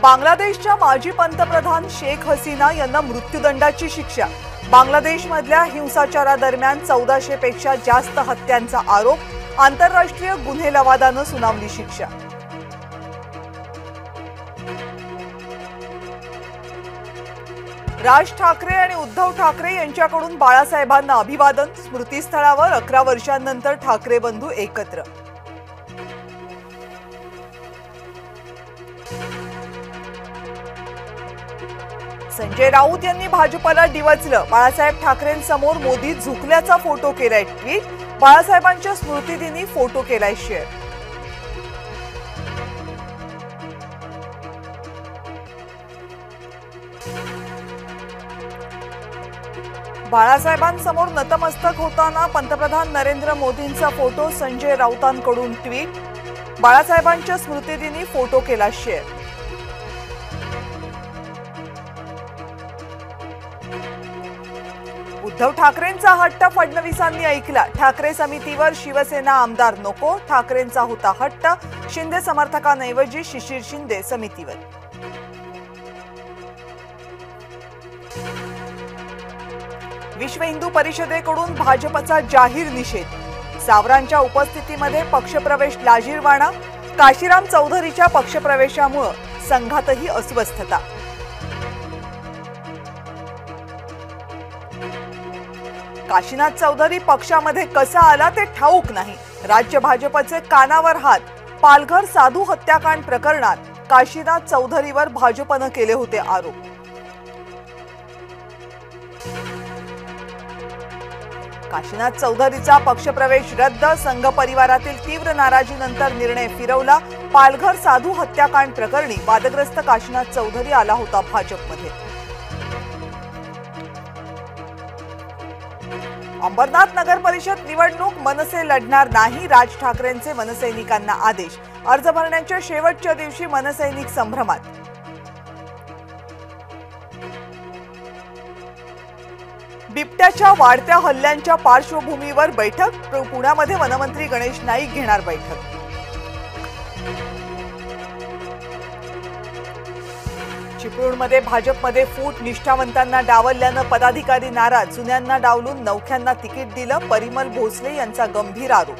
बांगलादेशच्या माजी पंतप्रधान शेख हसीना यांना मृत्यूदंडाची शिक्षा। बांगलादेशमधल्या हिंसाचारादरम्यान 1400 पेक्षा जास्त हत्यांचा आरोप। आंतरराष्ट्रीय गुन्हे लवादाने सुनावली शिक्षा। राज ठाकरे आणि उद्धव ठाकरे यांच्याकडून बाळासाहेबांना अभिवादन। स्मृतीस्थळावर 11 वर्षांनंतर ठाकरे बंधू एकत्र। संजय राऊत यांनी भाजपला डिवचलं। बाळासाहेब ठाकरेंसमोर मोदी झुकल्याचा फोटो केलाय ट्विट। बाळासाहेबांच्या स्मृतिदिनी फोटो केलाय शेअर। बाळासाहेबांसमोर नतमस्तक होताना पंतप्रधान नरेंद्र मोदींचा फोटो संजय राऊतांकडून ट्विट। बाळासाहेबांच्या स्मृतिदिनी फोटो केला शेअर। उद्धव ठाकरेंचा हट्ट फडणवीसांनी ऐकला। ठाकरे समितीवर शिवसेना आमदार नको। ठाकरेंचा होता हट्ट। शिंदे समर्थकांऐवजी शिशिर शिंदे समितीवर। विश्व हिंदू परिषदेकडून भाजपचा जाहीर निषेध। सावरांच्या उपस्थितीमध्ये पक्षप्रवेश लाजिरवाणा। काशीराम चौधरीच्या पक्षप्रवेशामुळे संघातही अस्वस्थता। काशीनाथ चौधरी पक्षामध्ये कसा आला ते ठाऊक नाही। राज्य भाजपचे कानावर हात। पालघर साधू हत्याकांड प्रकरणात काशीनाथ चौधरीवर भाजपने केले होते आरोप। काशीनाथ चौधरीचा पक्षप्रवेश रद्द। संघ परिवारातील तीव्र नाराजीनंतर निर्णय फिरवला। पालघर साधू हत्याकांड प्रकरणी वादग्रस्त काशीनाथ चौधरी आला होता भाजपमध्ये। अंबरनाथ नगर परिषद निवडणूक मनसे लढणार नाही। राज ठाकरेंचे मनसैनिकांना आदेश। अर्ज भरण्याच्या शेवटच्या दिवशी मनसैनिक संभ्रमात। बिबट्याच्या वाढत्या हल्ल्यांच्या पार्श्वभूमीवर बैठक। पुण्यामध्ये वनमंत्री गणेश नाईक घेणार बैठक। चिपळूणमध्ये भाजपमध्ये फूट। निष्ठावंतांना डावलल्यानं पदाधिकारी नाराज। जुन्यांना डावलून नवख्यांना तिकीट दिलं। परिमल भोसले यांचा गंभीर आरोप।